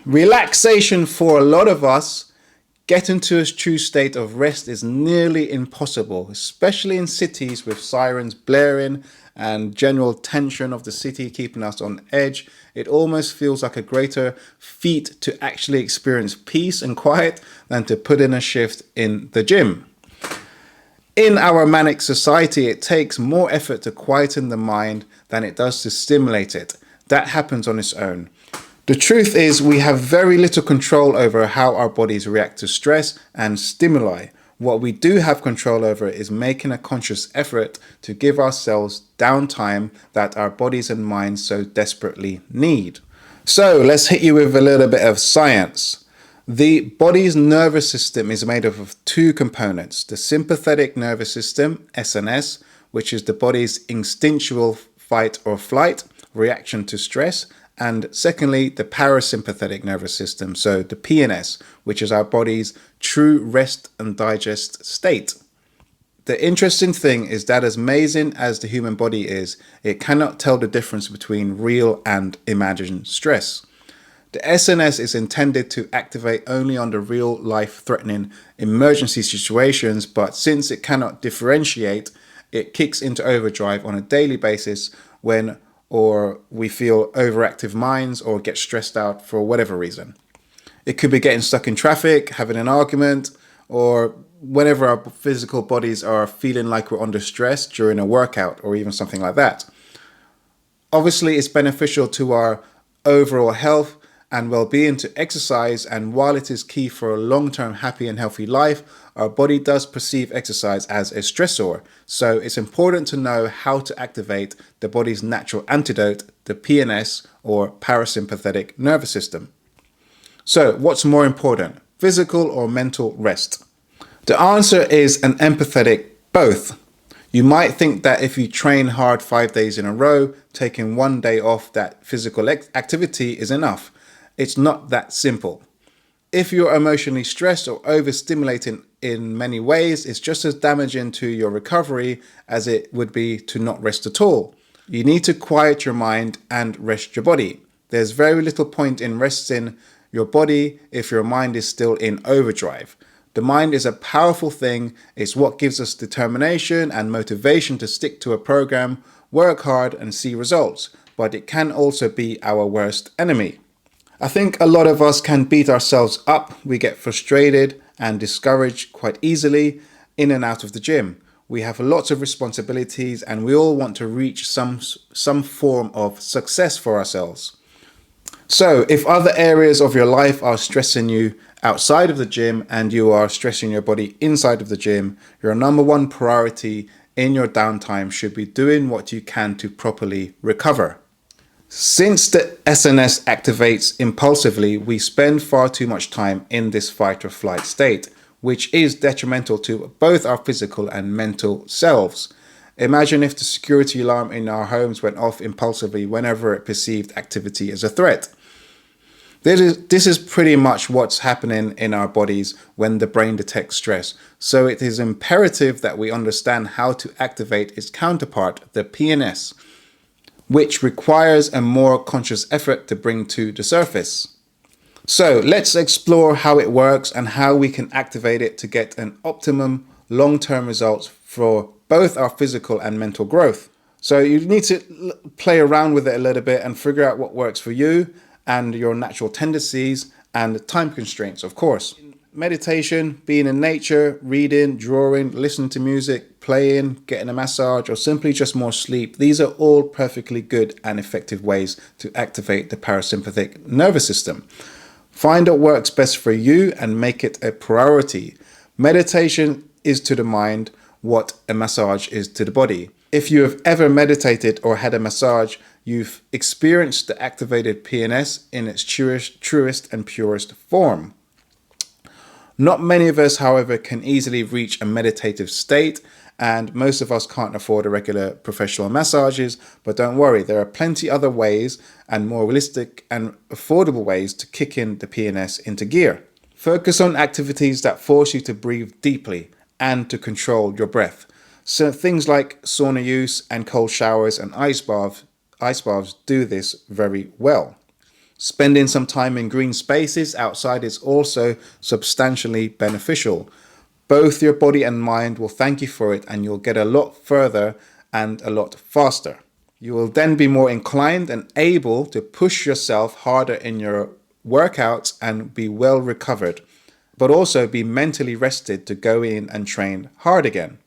Relaxation for a lot of us, getting to a true state of rest is nearly impossible, especially in cities with sirens blaring and general tension of the city keeping us on edge. It almost feels like a greater feat to actually experience peace and quiet than to put in a shift in the gym. In our manic society, it takes more effort to quieten the mind than it does to stimulate it. That happens on its own. The truth is, we have very little control over how our bodies react to stress and stimuli. What we do have control over is making a conscious effort to give ourselves downtime that our bodies and minds so desperately need. So let's hit you with a little bit of science. The body's nervous system is made up of two components: the sympathetic nervous system, SNS, which is the body's instinctual fight or flight reaction to stress, and secondly, the parasympathetic nervous system, so the PNS, which is our body's true rest and digest state. The interesting thing is that as amazing as the human body is, it cannot tell the difference between real and imagined stress. The SNS is intended to activate only under real life-threatening emergency situations, but since it cannot differentiate, it kicks into overdrive on a daily basis when or we feel overactive minds or get stressed out for whatever reason. It could be getting stuck in traffic, having an argument, or whenever our physical bodies are feeling like we're under stress during a workout or even something like that. Obviously, it's beneficial to our overall health and well-being to exercise, and while it is key for a long-term happy and healthy life, our body does perceive exercise as a stressor. So it's important to know how to activate the body's natural antidote, the PNS or parasympathetic nervous system. So what's more important, physical or mental rest? The answer is an empathetic both. You might think that if you train hard 5 days in a row, taking one day off that physical activity is enough. It's not that simple. If you're emotionally stressed or overstimulated in many ways, it's just as damaging to your recovery as it would be to not rest at all. You need to quiet your mind and rest your body. There's very little point in resting your body if your mind is still in overdrive. The mind is a powerful thing. It's what gives us determination and motivation to stick to a program, work hard and see results, but it can also be our worst enemy. I think a lot of us can beat ourselves up. We get frustrated and discouraged quite easily in and out of the gym. We have lots of responsibilities and we all want to reach some form of success for ourselves. So if other areas of your life are stressing you outside of the gym and you are stressing your body inside of the gym, your number one priority in your downtime should be doing what you can to properly recover. Since the SNS activates impulsively, we spend far too much time in this fight or flight state, which is detrimental to both our physical and mental selves. Imagine if the security alarm in our homes went off impulsively whenever it perceived activity as a threat. This is pretty much what's happening in our bodies when the brain detects stress. So it is imperative that we understand how to activate its counterpart, the PNS, which requires a more conscious effort to bring to the surface. So let's explore how it works and how we can activate it to get an optimum long-term results for both our physical and mental growth. So you need to play around with it a little bit and figure out what works for you and your natural tendencies and time constraints, of course. Meditation, being in nature, reading, drawing, listening to music, playing, getting a massage, or simply just more sleep. These are all perfectly good and effective ways to activate the parasympathetic nervous system. Find what works best for you and make it a priority. Meditation is to the mind what a massage is to the body. If you have ever meditated or had a massage, you've experienced the activated PNS in its truest and purest form. Not many of us, however, can easily reach a meditative state, and most of us can't afford a regular professional massages, but don't worry, there are plenty other ways and more realistic and affordable ways to kick in the PNS into gear. Focus on activities that force you to breathe deeply and to control your breath. So things like sauna use and cold showers and ice baths do this very well. Spending some time in green spaces outside is also substantially beneficial. Both your body and mind will thank you for it, and you'll get a lot further and a lot faster. You will then be more inclined and able to push yourself harder in your workouts and be well recovered, but also be mentally rested to go in and train hard again.